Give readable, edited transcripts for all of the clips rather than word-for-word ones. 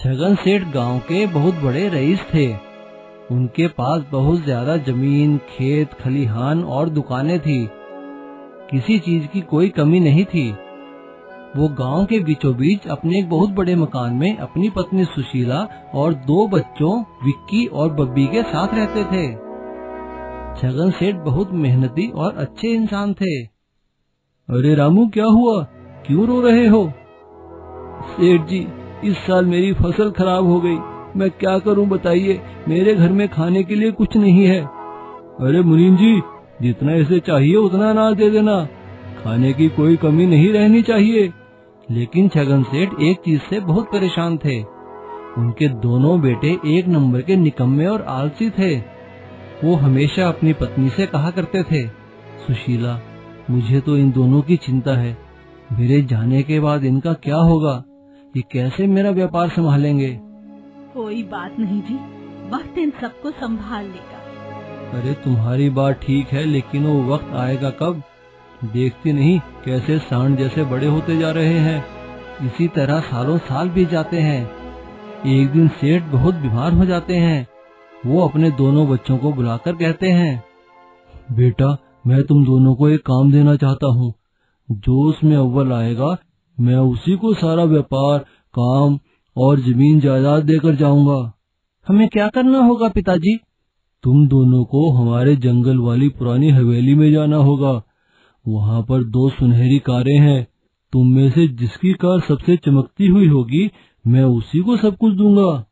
छगन सेठ गांव के बहुत बड़े रईस थे। उनके पास बहुत ज्यादा जमीन, खेत, खलिहान और दुकानें थी। किसी चीज की कोई कमी नहीं थी। वो गांव के बीचों बीच अपने एक बहुत बड़े मकान में अपनी पत्नी सुशीला और 2 बच्चों विक्की और बब्बी के साथ रहते थे। छगन सेठ बहुत मेहनती और अच्छे इंसान थे। अरे रामू, क्या हुआ? क्यों रो रहे हो? सेठ जी, इस साल मेरी फसल खराब हो गई। मैं क्या करूं बताइए, मेरे घर में खाने के लिए कुछ नहीं है। अरे मुनीम जी, जितना इसे चाहिए उतना अनाज दे देना, खाने की कोई कमी नहीं रहनी चाहिए। लेकिन छगन सेठ एक चीज से बहुत परेशान थे। उनके दोनों बेटे एक नंबर के निकम्मे और आलसी थे। वो हमेशा अपनी पत्नी से कहा करते थे, सुशीला, मुझे तो इन दोनों की चिंता है। मेरे जाने के बाद इनका क्या होगा? ये कैसे मेरा व्यापार संभालेंगे? कोई बात नहीं जी, वक्त इन सबको संभाल लेगा। अरे तुम्हारी बात ठीक है, लेकिन वो वक्त आएगा कब? देखती नहीं कैसे सांड जैसे बड़े होते जा रहे हैं। इसी तरह सालों साल बीत जाते हैं। एक दिन सेठ बहुत बीमार हो जाते हैं। वो अपने दोनों बच्चों को बुलाकर कहते हैं, बेटा, मैं तुम दोनों को एक काम देना चाहता हूँ। जो उसमें अव्वल आएगा, मैं उसी को सारा व्यापार, काम और जमीन जायदाद देकर जाऊंगा। हमें क्या करना होगा पिताजी? तुम दोनों को हमारे जंगल वाली पुरानी हवेली में जाना होगा। वहाँ पर 2 सुनहरी कारें हैं। तुम में से जिसकी कार सबसे चमकती हुई होगी, मैं उसी को सब कुछ दूंगा।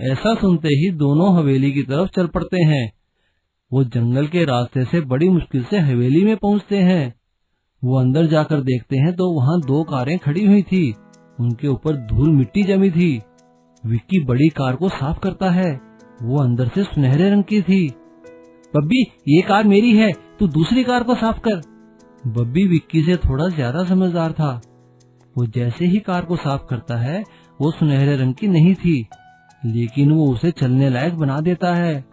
ऐसा सुनते ही दोनों हवेली की तरफ चल पड़ते हैं। वो जंगल के रास्ते से बड़ी मुश्किल से हवेली में पहुँचते हैं। वो अंदर जाकर देखते हैं तो वहाँ 2 कारें खड़ी हुई थी। उनके ऊपर धूल मिट्टी जमी थी। विक्की बड़ी कार को साफ करता है। वो अंदर से सुनहरे रंग की थी। बब्बी, ये कार मेरी है, तू दूसरी कार को साफ कर। बब्बी विक्की से थोड़ा ज्यादा समझदार था। वो जैसे ही कार को साफ करता है, वो सुनहरे रंग की नहीं थी, लेकिन वो उसे चलने लायक बना देता है।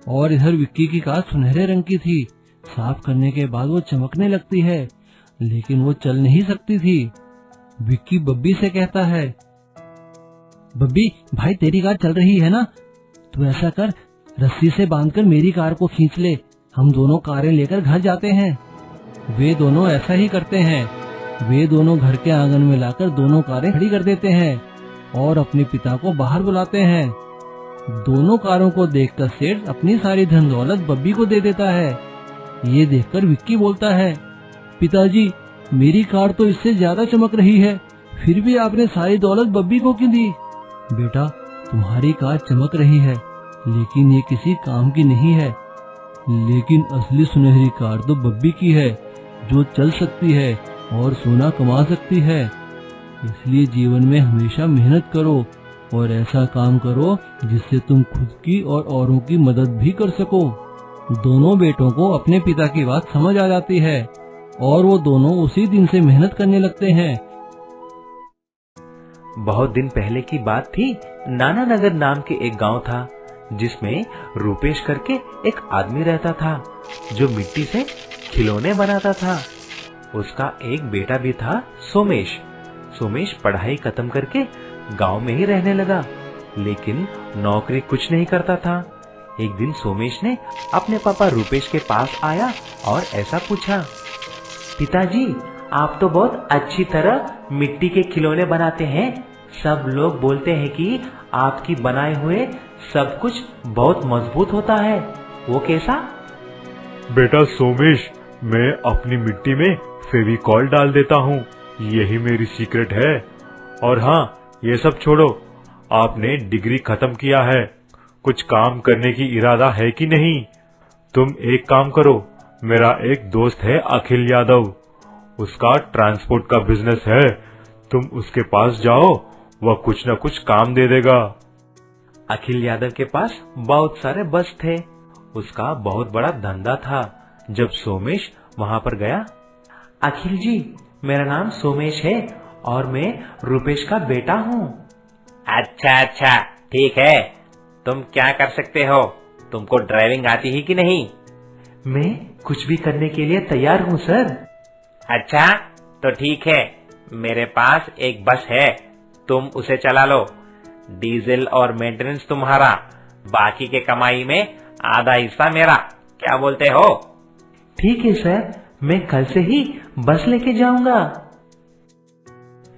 और इधर विक्की की कार सुनहरे रंग की थी। साफ करने के बाद वो चमकने लगती है, लेकिन वो चल नहीं सकती थी। विक्की बब्बी से कहता है, बब्बी भाई, तेरी कार चल रही है ना? तू ऐसा कर, रस्सी से बांधकर मेरी कार को खींच ले। हम दोनों कारें लेकर घर जाते हैं। वे दोनों ऐसा ही करते हैं। वे दोनों घर के आंगन में लाकर दोनों कारें खड़ी कर देते हैं और अपने पिता को बाहर बुलाते हैं। दोनों कारों को देखकर सेठ अपनी सारी धन दौलत बब्बी को दे देता है। ये देखकर विक्की बोलता है, पिताजी, मेरी कार तो इससे ज्यादा चमक रही है, फिर भी आपने सारी दौलत बब्बी को क्यों दी? बेटा, तुम्हारी कार चमक रही है, लेकिन ये किसी काम की नहीं है। लेकिन असली सुनहरी कार तो बब्बी की है, जो चल सकती है और सोना कमा सकती है। इसलिए जीवन में हमेशा मेहनत करो और ऐसा काम करो जिससे तुम खुद की और औरों की मदद भी कर सको। दोनों बेटों को अपने पिता की बात समझ आ जाती है और वो दोनों उसी दिन से मेहनत करने लगते हैं। बहुत दिन पहले की बात थी। नाना नगर नाम के एक गांव था, जिसमें रूपेश करके एक आदमी रहता था, जो मिट्टी से खिलौने बनाता था। उसका एक बेटा भी था, सोमेश। सोमेश पढ़ाई खत्म करके गांव में ही रहने लगा, लेकिन नौकरी कुछ नहीं करता था। एक दिन सोमेश ने अपने पापा रूपेश के पास आया और ऐसा पूछा, पिताजी, आप तो बहुत अच्छी तरह मिट्टी के खिलौने बनाते हैं। सब लोग बोलते हैं कि आपकी बनाए हुए सब कुछ बहुत मजबूत होता है, वो कैसा? बेटा सोमेश, मैं अपनी मिट्टी में फेविकॉल डाल देता हूँ, यही मेरी सीक्रेट है। और हाँ, ये सब छोड़ो, आपने डिग्री खत्म किया है, कुछ काम करने की इरादा है कि नहीं? तुम एक काम करो, मेरा एक दोस्त है अखिल यादव, उसका ट्रांसपोर्ट का बिजनेस है, तुम उसके पास जाओ, वह कुछ न कुछ काम दे देगा। अखिल यादव के पास बहुत सारे बस थे, उसका बहुत बड़ा धंधा था। जब सोमेश वहां पर गया, अखिल जी, मेरा नाम सोमेश है और मैं रूपेश का बेटा हूँ। अच्छा, ठीक है, तुम क्या कर सकते हो? तुमको ड्राइविंग आती है कि नहीं? मैं कुछ भी करने के लिए तैयार हूँ सर। अच्छा, तो ठीक है, मेरे पास एक बस है, तुम उसे चला लो। डीजल और मेंटेनेंस तुम्हारा, बाकी के कमाई में आधा हिस्सा मेरा। क्या बोलते हो? ठीक है सर, मैं कल से ही बस लेके जाऊंगा।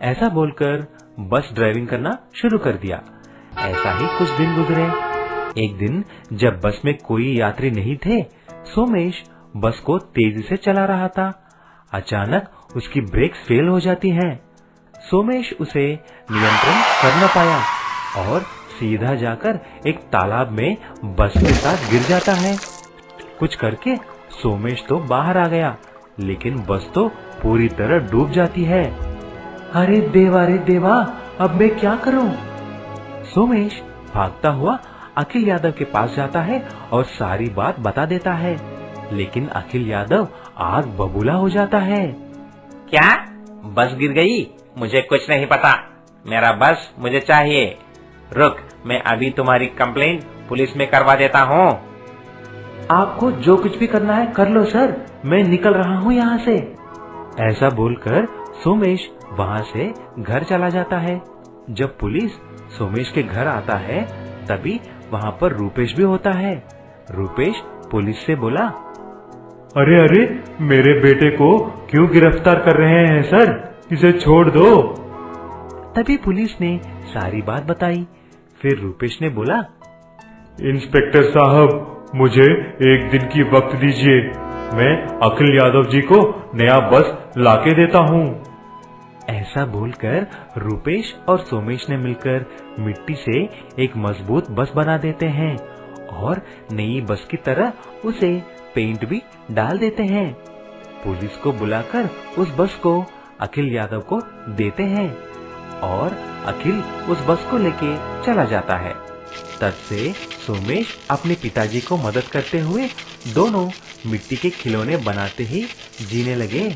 ऐसा बोलकर बस ड्राइविंग करना शुरू कर दिया। ऐसा ही कुछ दिन गुजरे। एक दिन जब बस में कोई यात्री नहीं थे, सोमेश बस को तेजी से चला रहा था। अचानक उसकी ब्रेक्स फेल हो जाती हैं। सोमेश उसे नियंत्रण कर न पाया और सीधा जाकर एक तालाब में बस के साथ गिर जाता है। कुछ करके सोमेश तो बाहर आ गया, लेकिन बस तो पूरी तरह डूब जाती है। अरे देवा, अब मैं क्या करूं? सोमेश भागता हुआ अखिल यादव के पास जाता है और सारी बात बता देता है, लेकिन अखिल यादव आग बबूला हो जाता है। क्या? बस गिर गई? मुझे कुछ नहीं पता। मेरा बस मुझे चाहिए। रुक, मैं अभी तुम्हारी कंप्लेंट पुलिस में करवा देता हूँ। आपको जो कुछ भी करना है कर लो सर, मैं निकल रहा हूँ यहाँ से। ऐसा बोलकर सोमेश वहाँ से घर चला जाता है। जब पुलिस सोमेश के घर आता है, तभी वहाँ पर रूपेश भी होता है। रूपेश पुलिस से बोला, अरे मेरे बेटे को क्यों गिरफ्तार कर रहे हैं सर? इसे छोड़ दो। तभी पुलिस ने सारी बात बताई। फिर रूपेश ने बोला, इंस्पेक्टर साहब, मुझे एक दिन की वक्त दीजिए, मैं अखिल यादव जी को नया बस लाके देता हूँ। ऐसा बोलकर रूपेश और सोमेश ने मिलकर मिट्टी से एक मजबूत बस बना देते हैं और नई बस की तरह उसे पेंट भी डाल देते हैं। पुलिस को बुलाकर उस बस को अखिल यादव को देते हैं और अखिल उस बस को लेके चला जाता है। तब से सोमेश अपने पिताजी को मदद करते हुए दोनों मिट्टी के खिलौने बनाते ही जीने लगे।